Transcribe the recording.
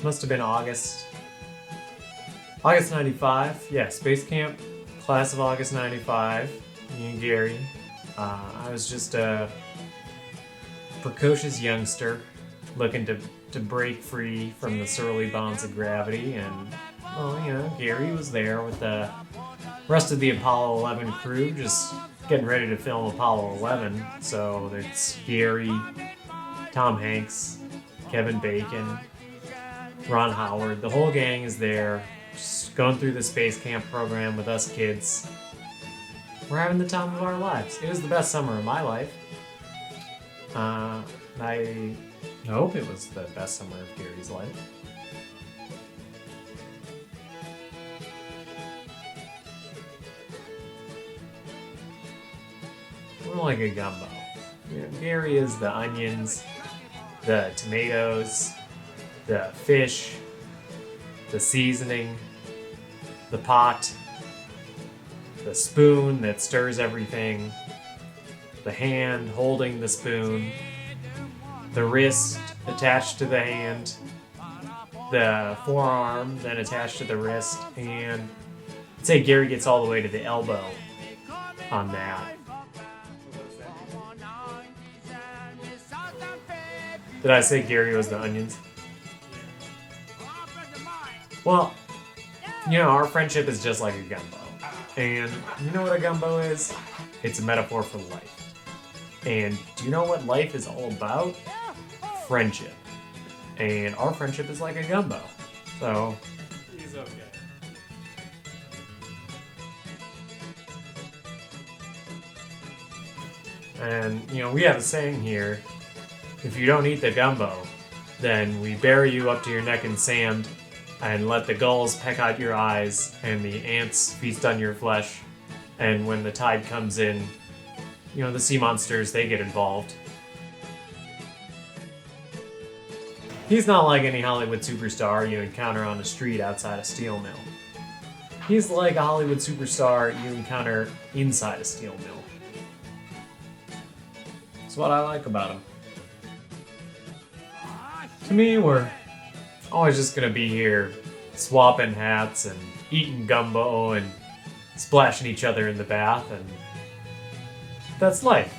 Must have been August 95. Yeah, Space Camp, class of August 95. Me and Gary. I was just a precocious youngster looking to break free from the surly bonds of gravity, and well, Gary was there with the rest of the Apollo 11 crew, just getting ready to film Apollo 11. So it's Gary, Tom Hanks, Kevin Bacon, Ron Howard. The whole gang is there, just going through the space camp program with us kids. We're having the time of our lives. It was the best summer of my life. I hope it was the best summer of Gary's life. We're like a gumbo. Gary is the onions, the tomatoes, the fish, the seasoning, the pot, the spoon that stirs everything, the hand holding the spoon, the wrist attached to the hand, the forearm then attached to the wrist, and I'd say Gary gets all the way to the elbow on that. Did I say Gary was the onions? Well, our friendship is just like a gumbo. And you know what a gumbo is? It's a metaphor for life. And do you know what life is all about? Friendship. And our friendship is like a gumbo. So, he's okay. And, we have a saying here, if you don't eat the gumbo, then we bury you up to your neck in sand and let the gulls peck out your eyes and the ants feast on your flesh. And when the tide comes in, the sea monsters, they get involved. He's not like any Hollywood superstar you encounter on the street outside a steel mill. He's like a Hollywood superstar you encounter inside a steel mill. That's what I like about him. To me, we're always just gonna be here swapping hats and eating gumbo and splashing each other in the bath, and that's life,